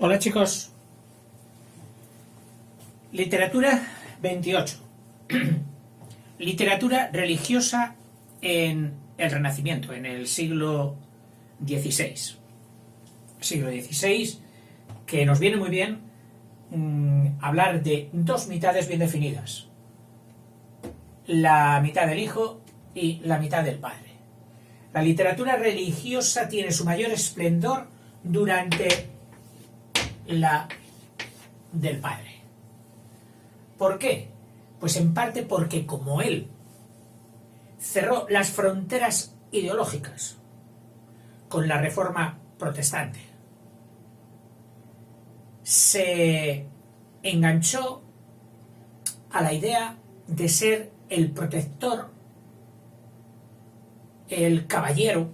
Hola chicos, literatura 28, literatura religiosa en el Renacimiento, en el siglo XVI. Siglo XVI, que nos viene muy bien hablar de dos mitades bien definidas, la mitad del Hijo y la mitad del Padre. La literatura religiosa tiene su mayor esplendor durante la del Padre. ¿Por qué? Pues en parte porque como él cerró las fronteras ideológicas con la Reforma Protestante, se enganchó a la idea de ser el protector, el caballero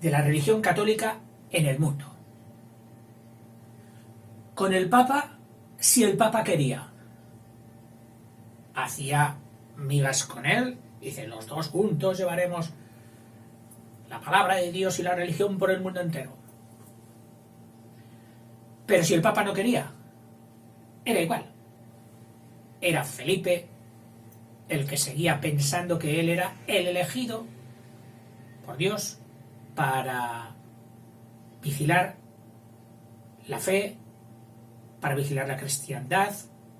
de la religión católica en el mundo. Con el Papa, si el Papa quería, hacía migas con él, dice, los dos juntos llevaremos la palabra de Dios y la religión por el mundo entero. Pero si el Papa no quería, era igual. Era Felipe el que seguía pensando que él era el elegido por Dios para vigilar la fe, para vigilar la cristiandad,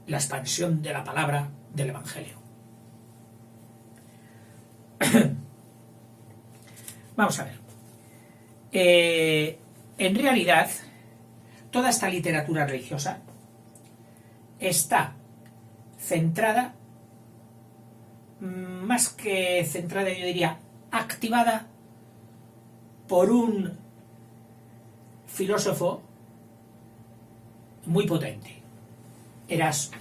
la expansión de la palabra del Evangelio. Vamos a ver. En realidad, toda esta literatura religiosa está centrada, más que centrada, yo diría, activada por un filósofo muy potente, Erasmo.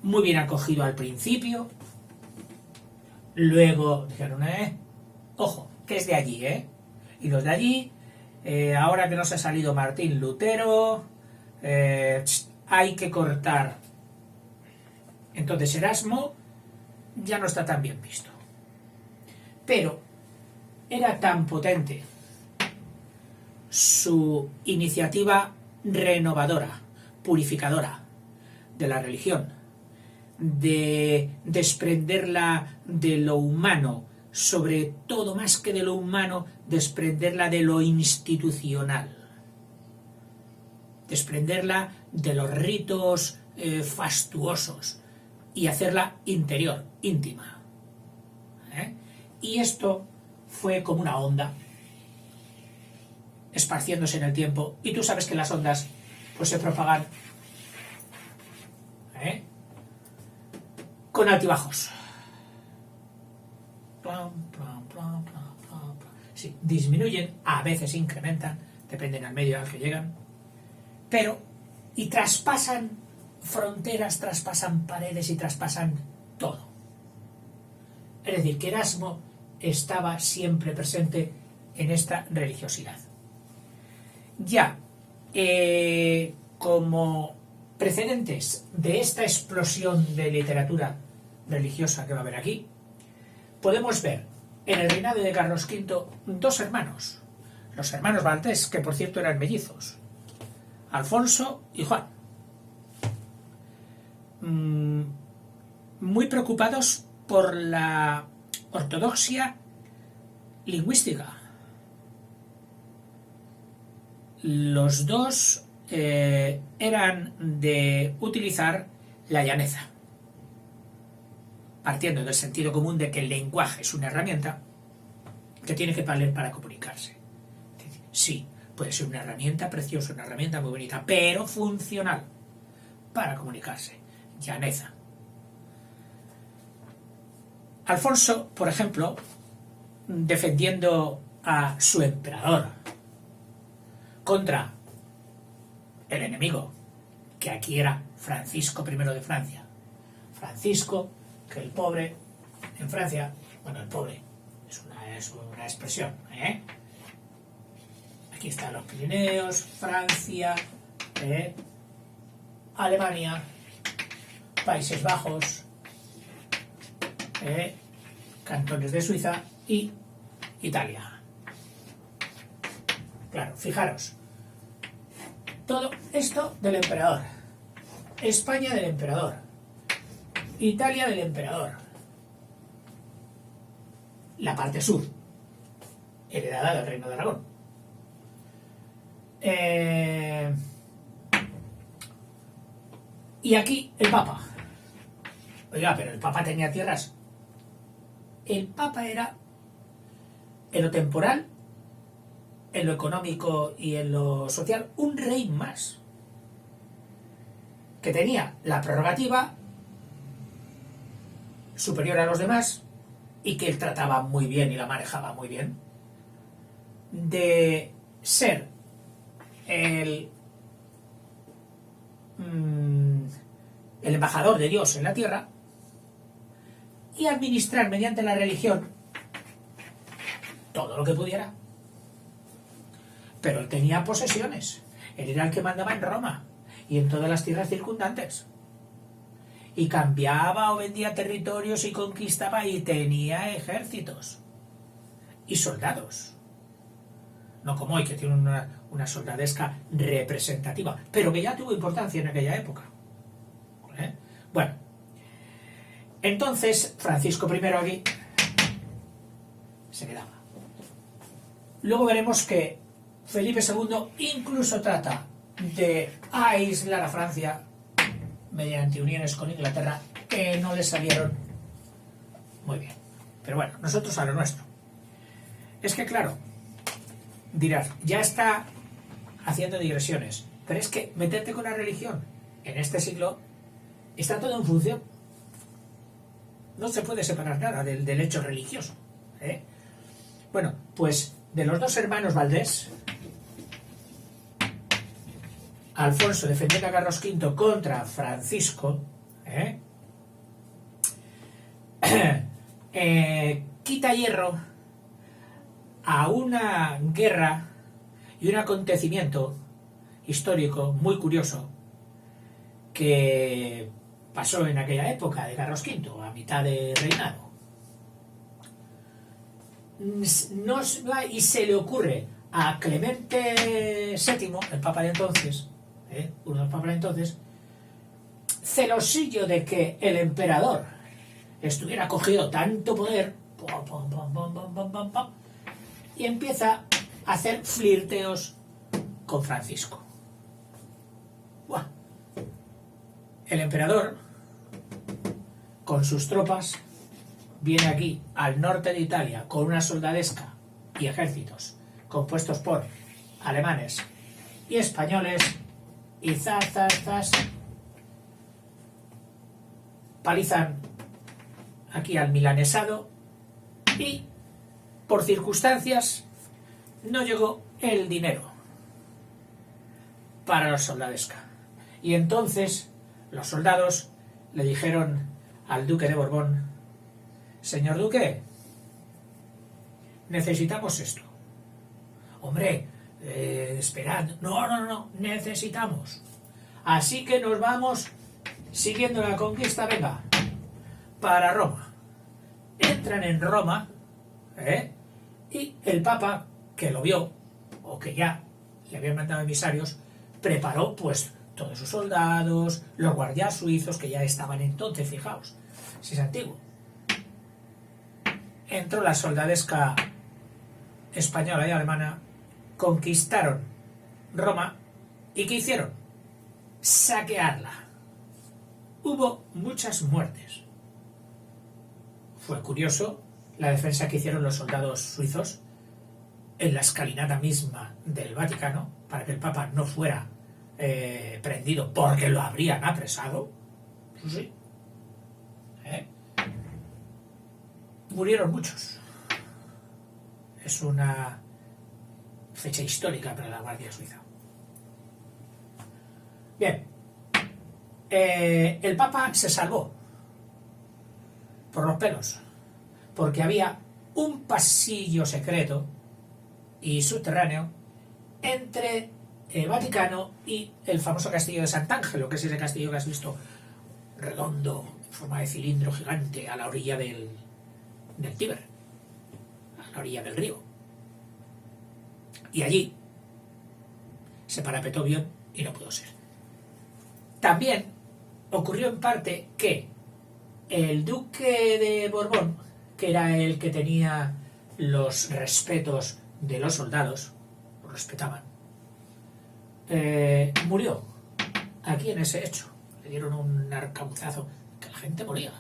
Muy bien acogido al principio, luego dijeron, ojo, que es de allí, y los de allí, ahora que nos ha salido Martín Lutero, hay que cortar. Entonces Erasmo ya no está tan bien visto. Pero era tan potente su iniciativa renovadora, purificadora de la religión, de desprenderla de lo humano, sobre todo más que de lo humano, desprenderla de lo institucional, desprenderla de los ritos fastuosos y hacerla interior, íntima. Y esto fue como una onda esparciéndose en el tiempo, y tú sabes que las ondas pues se propagan con altibajos. Sí, disminuyen, a veces incrementan, dependen al medio al que llegan, pero y traspasan fronteras, traspasan paredes y traspasan todo. Es decir, que Erasmo estaba siempre presente en esta religiosidad. Ya, como precedentes de esta explosión de literatura religiosa que va a haber aquí, podemos ver en el reinado de Carlos V dos hermanos, los hermanos Valdés, que por cierto eran mellizos, Alfonso y Juan, muy preocupados por la ortodoxia lingüística. Los dos eran de utilizar la llaneza, partiendo del sentido común de que el lenguaje es una herramienta que tiene que valer para comunicarse. Sí, puede ser una herramienta preciosa, una herramienta muy bonita, pero funcional para comunicarse. Llaneza. Alfonso, por ejemplo, defendiendo a su emperador contra el enemigo, que aquí era Francisco I de Francia. Francisco, que el pobre en Francia, bueno, el pobre es una expresión, Aquí están los Pirineos, Francia, Alemania, Países Bajos, cantones de Suiza y Italia. Claro, fijaros. Todo esto del emperador. España del emperador. Italia del emperador. La parte sur, heredada del Reino de Aragón. Y aquí el Papa. Oiga, pero el Papa tenía tierras. El Papa era, en lo temporal, en lo económico y en lo social, un rey más, que tenía la prerrogativa superior a los demás y que él trataba muy bien y la manejaba muy bien, de ser el embajador de Dios en la tierra y administrar mediante la religión todo lo que pudiera. Pero él tenía posesiones. Él era el que mandaba en Roma y en todas las tierras circundantes. Y cambiaba o vendía territorios y conquistaba y tenía ejércitos y soldados. No como hoy, que tiene una soldadesca representativa, pero que ya tuvo importancia en aquella época. Bueno, entonces Francisco I aquí se quedaba. Luego veremos que Felipe II incluso trata de aislar a Francia mediante uniones con Inglaterra que no le salieron muy bien. Pero bueno, nosotros a lo nuestro. Es que claro, dirás, ya está haciendo digresiones, pero es que meterte con la religión en este siglo está todo en función. No se puede separar nada del hecho religioso. Bueno, pues de los dos hermanos Valdés, Alfonso defendiendo a Carlos V contra Francisco, quita hierro a una guerra y un acontecimiento histórico muy curioso que pasó en aquella época de Carlos V, a mitad de reinado. Y se le ocurre a Clemente VII, el Papa de entonces, uno de los papas de entonces, celosillo de que el emperador estuviera cogido tanto poder, y empieza a hacer flirteos con Francisco. ¡Buah! El emperador, con sus tropas, viene aquí al norte de Italia con una soldadesca y ejércitos compuestos por alemanes y españoles, y zas, palizan aquí al milanesado, y por circunstancias no llegó el dinero para la soldadesca. Y entonces los soldados le dijeron al duque de Borbón: señor duque, necesitamos esto. Hombre, esperad, no, necesitamos. Así que nos vamos siguiendo la conquista, venga, para Roma. Entran en Roma, y el Papa, que lo vio, o que ya le habían mandado emisarios, preparó pues todos sus soldados, los guardias suizos, que ya estaban entonces, fijaos, si es antiguo. Entró la soldadesca española y alemana, conquistaron Roma, y ¿qué hicieron? Saquearla. Hubo muchas muertes. Fue curioso la defensa que hicieron los soldados suizos en la escalinata misma del Vaticano, para que el Papa no fuera prendido, porque lo habrían apresado. Eso sí. Murieron muchos. Es una fecha histórica para la Guardia Suiza. Bien, el Papa se salvó por los pelos, porque había un pasillo secreto y subterráneo entre el Vaticano y el famoso castillo de Sant'Angelo, que es ese castillo que has visto redondo, en forma de cilindro gigante, a la orilla del Tíber, a la orilla del río. Y allí se parapetó bien y no pudo ser. También ocurrió en parte que el duque de Borbón, que era el que tenía los respetos de los soldados, lo respetaban, murió aquí en ese hecho. Le dieron un arcabuzazo, que la gente moría.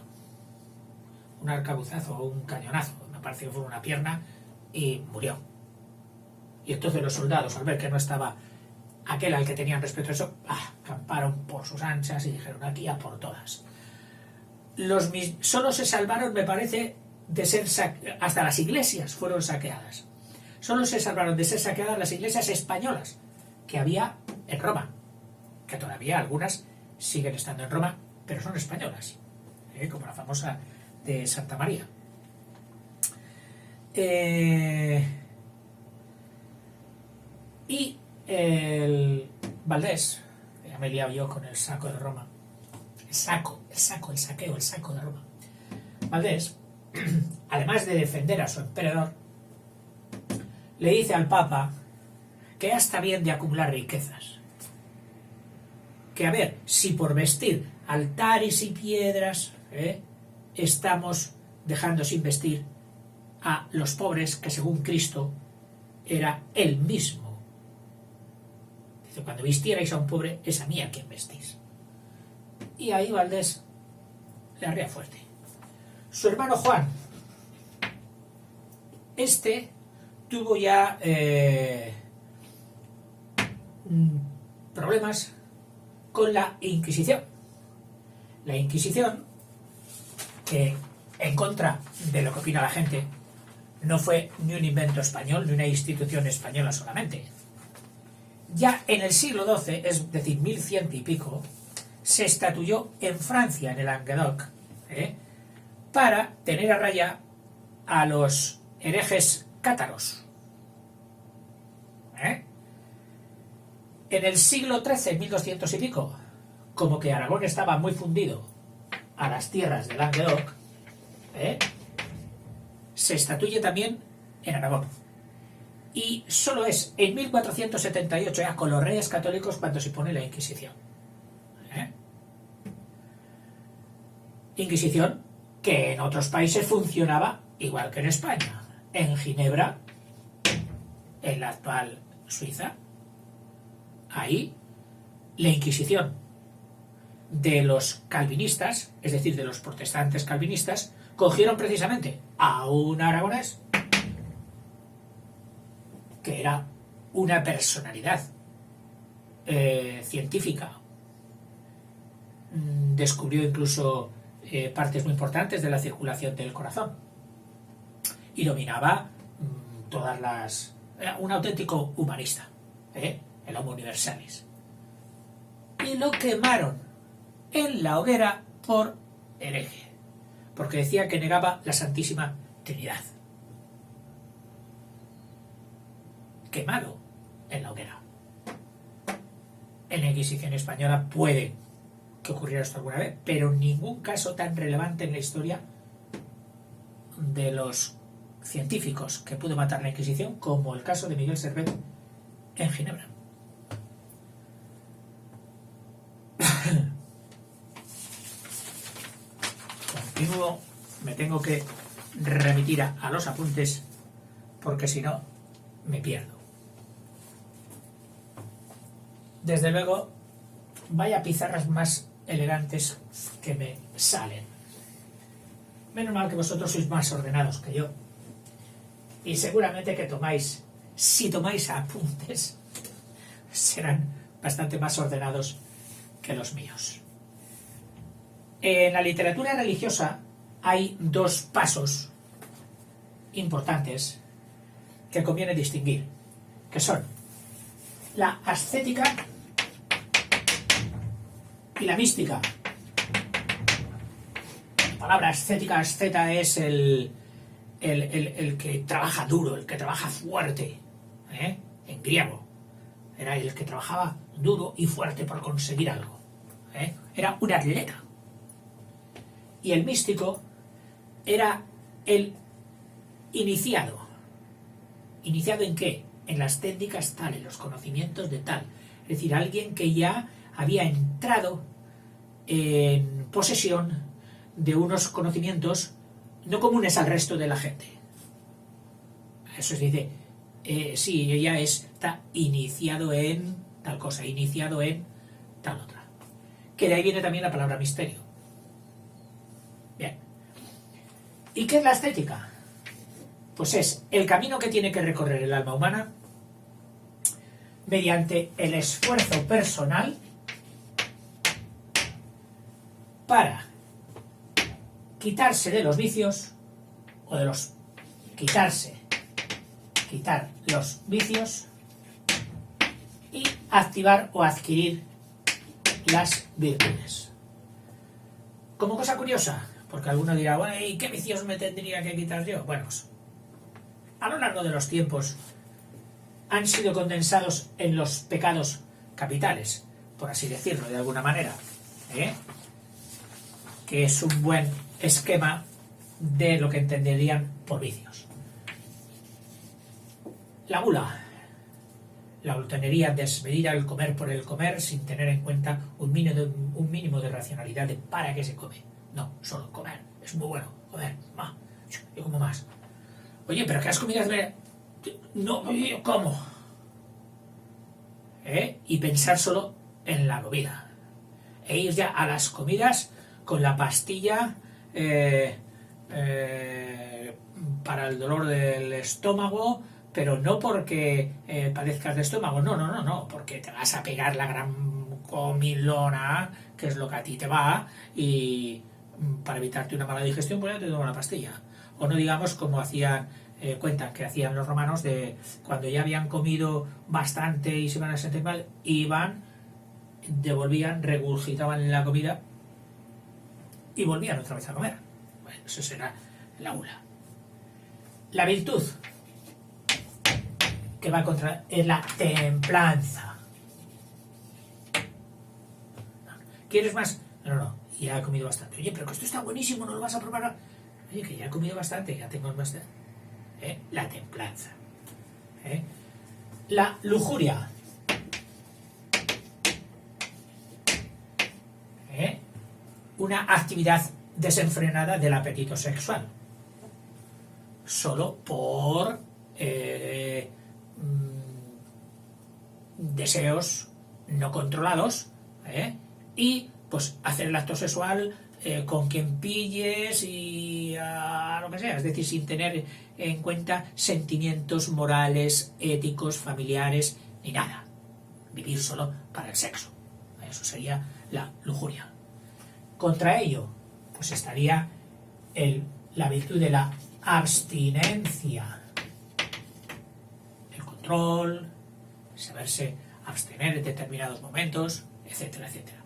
Un arcabuzazo o un cañonazo, me parece que fue una pierna, y murió. Y entonces los soldados, al ver que no estaba aquel al que tenían respeto a eso, acamparon por sus anchas y dijeron aquí a por todas. Solo se salvaron, me parece, de ser hasta las iglesias fueron saqueadas. Solo se salvaron de ser saqueadas las iglesias españolas que había en Roma, que todavía algunas siguen estando en Roma, pero son españolas, como la famosa de Santa María. Y el Valdés, ya me he liado yo con el saco de Roma, el saqueo de Roma. Valdés, además de defender a su emperador, le dice al Papa que ya está bien de acumular riquezas, que a ver, si por vestir altares y piedras estamos dejando sin vestir a los pobres, que según Cristo era él mismo. Dice, cuando vistierais a un pobre, es a mí a quien vestís. Y ahí Valdés le arrea fuerte. Su hermano Juan, tuvo ya problemas con la Inquisición. La Inquisición, que en contra de lo que opina la gente, no fue ni un invento español, ni una institución española solamente. Ya en el siglo XII, es decir, 1100 y pico, se estatuyó en Francia, en el Languedoc, para tener a raya a los herejes cátaros. En el siglo XIII, 1200 y pico, como que Aragón estaba muy fundido a las tierras de Languedoc, se estatuye también en Aragón. Y solo es en 1478, ya con los reyes católicos, cuando se pone la Inquisición. Inquisición que en otros países funcionaba igual que en España. En Ginebra, en la actual Suiza, ahí la Inquisición de los calvinistas, es decir, de los protestantes calvinistas, cogieron precisamente a un aragonés que era una personalidad científica. Descubrió incluso partes muy importantes de la circulación del corazón y dominaba todas las... Era un auténtico humanista, el Homo Universalis. Y lo quemaron en la hoguera por hereje, porque decía que negaba la Santísima Trinidad. Quemado en la hoguera. En la Inquisición española puede que ocurriera esto alguna vez, pero en ningún caso tan relevante en la historia de los científicos que pudo matar la Inquisición, como el caso de Miguel Servet en Ginebra. Continúo, me tengo que remitir a los apuntes porque si no me pierdo. Desde luego, vaya pizarras más elegantes que me salen. Menos mal que vosotros sois más ordenados que yo. Y seguramente que si tomáis apuntes, serán bastante más ordenados que los míos. En la literatura religiosa hay dos pasos importantes que conviene distinguir, que son la ascética y la mística. La palabra ascética, asceta, es el que trabaja duro, el que trabaja fuerte, en griego. Era el que trabajaba duro y fuerte por conseguir algo. Era un atleta. Y el místico era el iniciado. ¿Iniciado en qué? En las técnicas tal, en los conocimientos de tal, Es decir, alguien que ya había entrado en posesión de unos conocimientos no comunes al resto de la gente. Eso se dice, sí, ella está iniciado en tal cosa, iniciado en tal otra. Que de ahí viene también la palabra misterio. Bien. ¿Y qué es la estética? Pues es el camino que tiene que recorrer el alma humana mediante el esfuerzo personal para quitarse de los vicios o de los quitar los vicios y activar o adquirir las virtudes. Como cosa curiosa, porque alguno dirá, bueno, ¿y qué vicios me tendría que quitar yo? Bueno, pues, a lo largo de los tiempos han sido condensados en los pecados capitales, por así decirlo de alguna manera, que es un buen esquema de lo que entenderían por vicios. La gula, la glutonería desmedida, el comer por el comer sin tener en cuenta un mínimo de racionalidad de para qué se come. No, solo comer, es muy bueno, comer, yo como más. Oye, pero ¿qué has comido? No, yo como. Y pensar solo en la comida. E ir ya a las comidas con la pastilla para el dolor del estómago, pero no porque padezcas de estómago, no, porque te vas a pegar la gran comilona, que es lo que a ti te va, y para evitarte una mala digestión, pues ya te tomo la pastilla. O no digamos como hacían, cuentan que hacían los romanos, de cuando ya habían comido bastante y se iban a sentir mal, iban, devolvían, regurgitaban la comida y volvían otra vez a comer. Bueno, eso será la gula. La virtud que va contra es la templanza. ¿Quieres más? No, ya he comido bastante. Oye, pero que esto está buenísimo, ¿no lo vas a probar? Oye, que ya he comido bastante, ya tengo más. La templanza. La lujuria. Una actividad desenfrenada del apetito sexual. Solo por deseos no controlados, y pues hacer el acto sexual con quien pilles y a lo que sea, es decir, sin tener en cuenta sentimientos morales, éticos, familiares, ni nada. Vivir solo para el sexo. Eso sería la lujuria. Contra ello, pues estaría la virtud de la abstinencia, el control, saberse abstener en determinados momentos, etcétera, etcétera.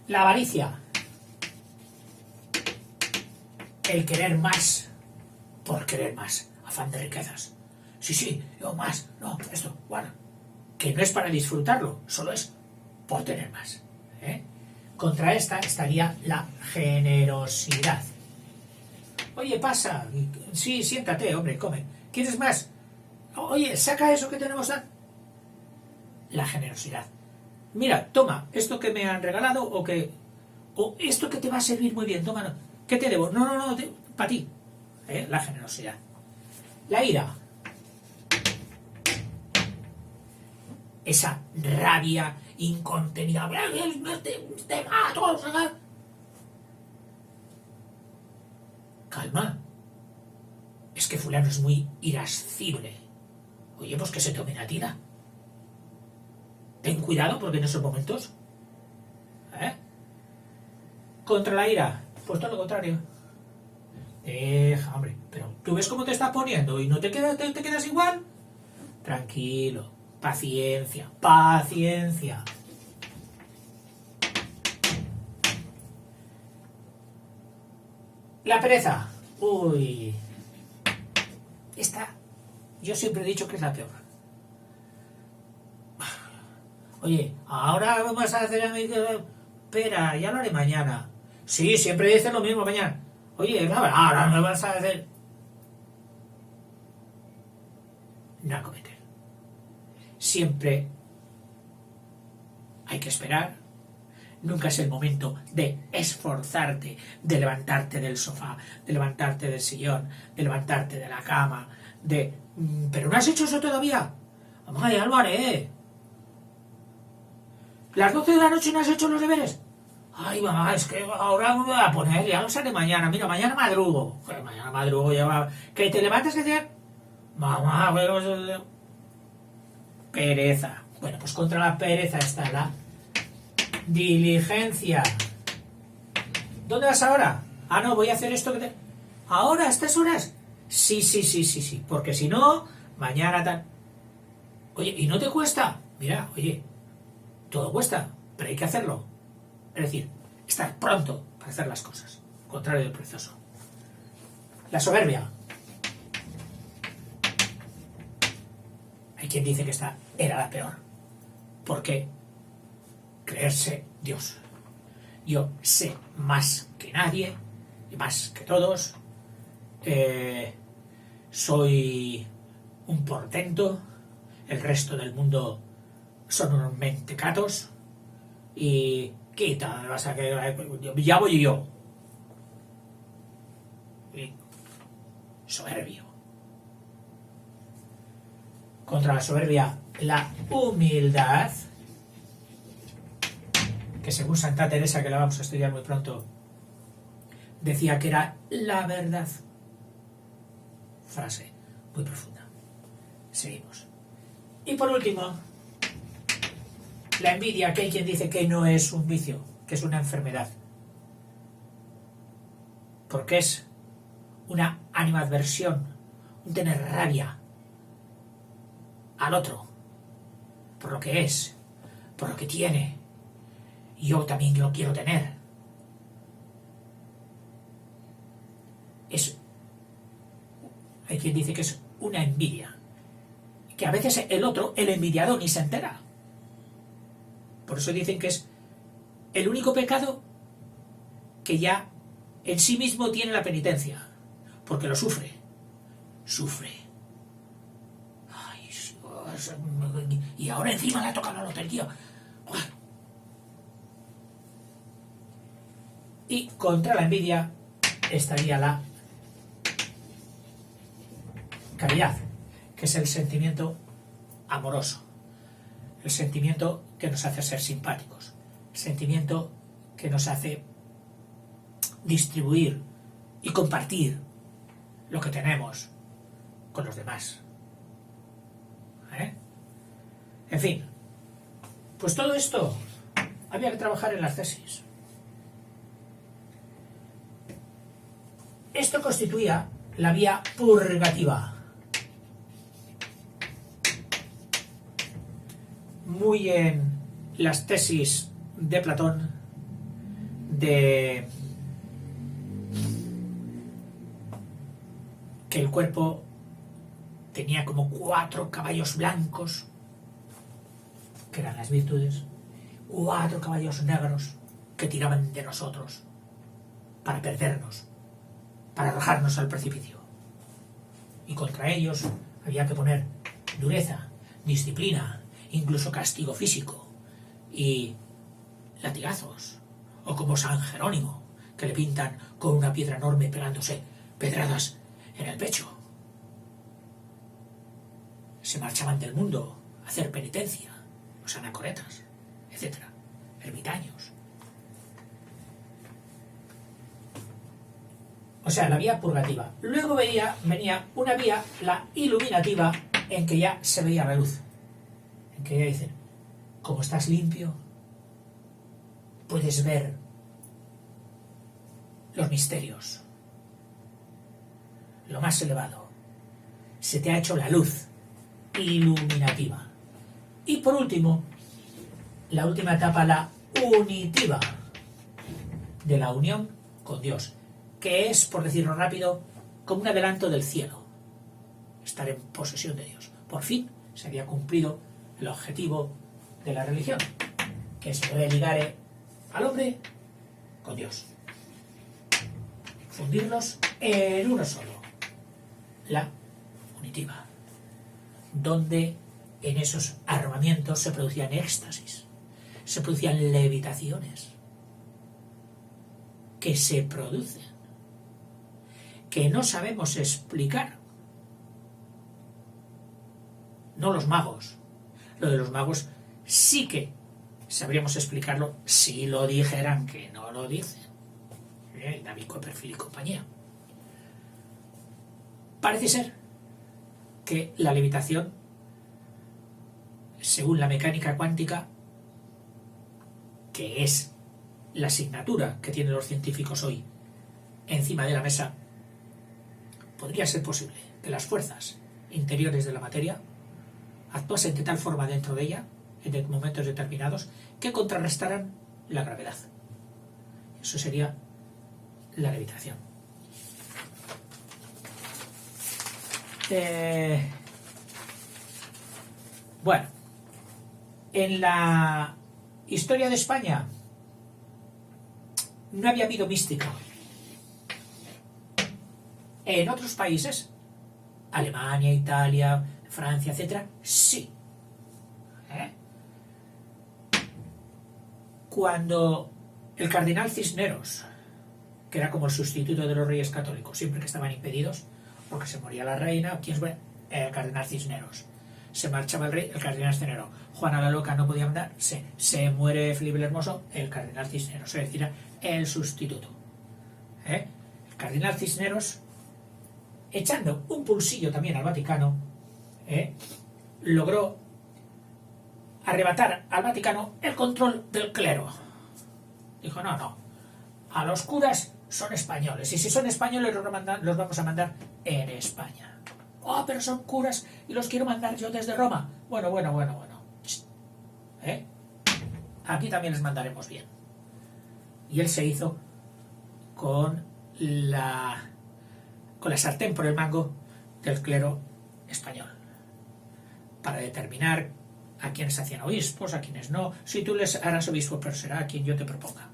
La avaricia, el querer más por querer más, afán de riquezas. Sí, yo más, no, esto, bueno, que no es para disfrutarlo, solo es por tener más. Contra esta estaría la generosidad. Oye, pasa, sí, siéntate, hombre, come. ¿Quieres más? Oye, saca eso que tenemos. La generosidad. Mira, toma, esto que me han regalado o esto que te va a servir muy bien, toma. ¿Qué te debo? No, para ti. La generosidad. La ira. Esa rabia incontenida. Te mato. Calma. Es que fulano es muy irascible. Oye, pues que se tome la tira. Ten cuidado porque en esos momentos. Contra la ira, pues todo lo contrario. Deja, hombre, pero ¿tú ves cómo te estás poniendo y no te quedas igual? Tranquilo, paciencia. La pereza. Uy. Esta, yo siempre he dicho que es la peor. Oye, ahora vamos a hacer espera, ya lo haré mañana. Sí, siempre dices lo mismo mañana. Oye, ahora me vas a hacer. No acometer. siempre hay que esperar. Nunca es el momento de esforzarte, de levantarte del sofá, de levantarte del sillón, de levantarte de la cama, ¿pero no has hecho eso todavía? Mamá, ya lo haré. ¿Las 12 de la noche no has hecho los deberes? Ay, mamá, es que ahora me voy a poner, ya los haré mañana. Mira, mañana madrugo. Mañana madrugo, ya. ¿Que te levantas que te... Mamá, bueno... Pereza. Bueno, pues contra la pereza está la diligencia. ¿Dónde vas ahora? Ah, no, voy a hacer esto que te... ¿Ahora, a estas horas? Sí, porque si no, mañana tal... Oye, ¿y no te cuesta? Mira, oye, todo cuesta, pero hay que hacerlo. Es decir, estar pronto para hacer las cosas, contrario del perezoso. La soberbia. Hay quien dice que esta era la peor, porque creerse Dios. Yo sé más que nadie y más que todos. Soy un portento. El resto del mundo son unos mentecatos. Y quita, vas a que ya voy yo. Y soberbio. Contra la soberbia, la humildad, que según Santa Teresa, que la vamos a estudiar muy pronto, decía que era la verdad. Frase muy profunda. Seguimos. Y por último, la envidia, que hay quien dice que no es un vicio, que es una enfermedad. Porque es una animadversión, un tener rabia al otro, por lo que es, por lo que tiene. Yo también lo quiero tener. Hay quien dice que es una envidia, que a veces el otro, el envidiado, ni se entera. Por eso dicen que es el único pecado que ya en sí mismo tiene la penitencia, porque lo sufre. Ay, y ahora encima le ha tocado la lotería. Y contra la envidia estaría la caridad, que es el sentimiento amoroso, el sentimiento que nos hace ser simpáticos, el sentimiento que nos hace distribuir y compartir lo que tenemos con los demás. En fin, pues todo esto había que trabajar en las tesis. Esto constituía la vía purgativa. Muy en las tesis de Platón de que el cuerpo tenía como 4 caballos blancos, que eran las virtudes, 4 caballos negros que tiraban de nosotros para perdernos, para arrojarnos al precipicio. Y contra ellos había que poner dureza, disciplina, incluso castigo físico y latigazos, o como San Jerónimo, que le pintan con una piedra enorme pegándose pedradas en el pecho. Se marchaban del mundo a hacer penitencia, los anacoretas, etc., ermitaños. O sea, la vía purgativa. Luego venía una vía, la iluminativa, en que ya se veía la luz. En que ya dicen, como estás limpio, puedes ver los misterios, lo más elevado. Se te ha hecho la luz iluminativa. Y por último, la última etapa, la unitiva, de la unión con Dios, que es, por decirlo rápido, como un adelanto del cielo, estar en posesión de Dios. Por fin se había cumplido el objetivo de la religión, que es religar al hombre con Dios, fundirlos en uno solo, la unitiva, donde en esos arrobamientos se producían éxtasis, se producían levitaciones, que se producen, que no sabemos explicar. No los magos. Lo de los magos sí que sabríamos explicarlo si lo dijeran, que no lo dicen. David Copperfield y compañía. Parece ser que la levitación, según la mecánica cuántica, que es la asignatura que tienen los científicos hoy encima de la mesa, podría ser posible que las fuerzas interiores de la materia actuasen de tal forma dentro de ella, en momentos determinados, que contrarrestaran la gravedad. Eso sería la levitación. Bueno, en la historia de España no había habido mística. En otros países, Alemania, Italia, Francia, etcétera, sí. Cuando el cardenal Cisneros, que era como el sustituto de los reyes católicos, siempre que estaban impedidos, porque se moría la reina, ¿quién fue? El cardenal Cisneros. Se marchaba el rey, el cardenal Cisneros. Juana la Loca no podía mandar, se muere Felipe el Hermoso, el cardenal Cisneros, es decir, el sustituto. El cardenal Cisneros, echando un pulsillo también al Vaticano, logró arrebatar al Vaticano el control del clero. Dijo, no, a los curas son españoles, y si son españoles los vamos a mandar en España. Pero son curas y los quiero mandar yo desde Roma. Bueno. Aquí también les mandaremos bien. Y él se hizo con la sartén por el mango del clero español, para determinar a quienes hacían obispos, a quienes no. Si tú les harás obispo, pero será a quien yo te proponga.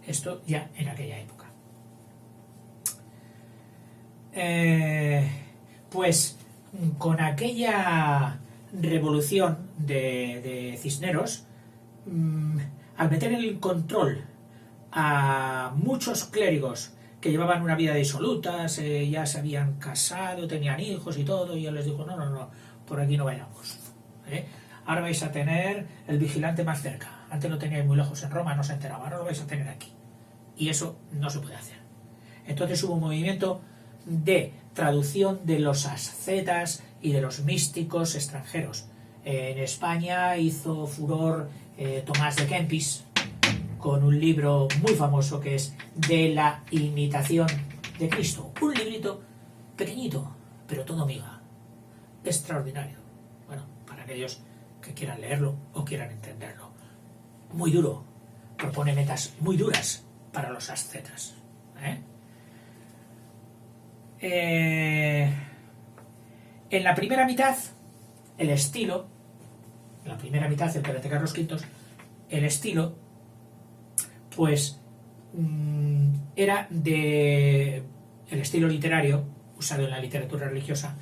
Esto ya en aquella época. Pues con aquella revolución de Cisneros, al meter en el control a muchos clérigos que llevaban una vida disoluta, ya se habían casado, tenían hijos y todo, y él les dijo, no, por aquí no vayamos. Ahora vais a tener el vigilante más cerca. Antes lo teníais muy lejos en Roma, no se enteraba, ahora lo vais a tener aquí. Y eso no se puede hacer. Entonces hubo un movimiento de traducción de los ascetas y de los místicos extranjeros. En España hizo furor Tomás de Kempis, con un libro muy famoso que es De la imitación de Cristo. Un librito pequeñito, pero todo miga. Extraordinario. Bueno, para aquellos que quieran leerlo o quieran entenderlo. Muy duro. Propone metas muy duras para los ascetas. En la primera mitad, el estilo, en la primera mitad del Perete Carlos V, el estilo, pues era el estilo literario usado en la literatura religiosa,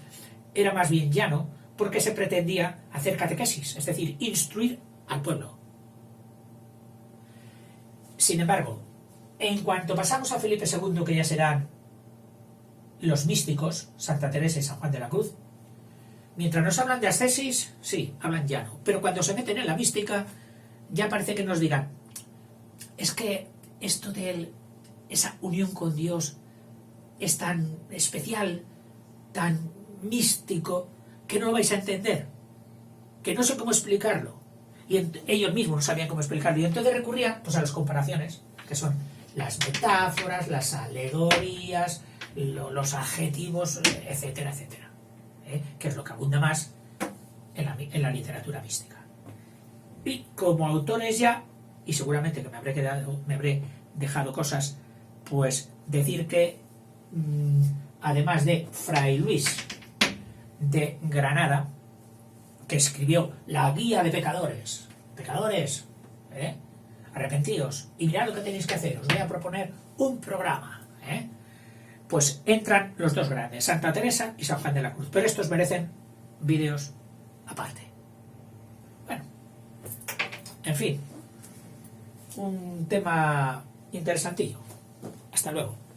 era más bien llano, porque se pretendía hacer catequesis, es decir, instruir al pueblo. Sin embargo, en cuanto pasamos a Felipe II, que ya serán los místicos, Santa Teresa y San Juan de la Cruz, mientras nos hablan de ascesis, sí, hablan llano, pero cuando se meten en la mística, ya parece que nos digan, es que esto de esa unión con Dios es tan especial, tan místico, que no lo vais a entender, que no sé cómo explicarlo. Y ellos mismos no sabían cómo explicarlo, y entonces recurrían pues a las comparaciones, que son las metáforas, las alegorías, los adjetivos, etcétera, etcétera, que es lo que abunda más en la literatura mística. Y como autores ya, y seguramente que me habré dejado cosas, pues decir que además de Fray Luis de Granada, que escribió la guía de pecadores, arrepentíos y mirad lo que tenéis que hacer, os voy a proponer un programa, pues entran los dos grandes, Santa Teresa y San Juan de la Cruz, pero estos merecen vídeos aparte. Bueno, en fin, un tema interesantillo. Hasta luego.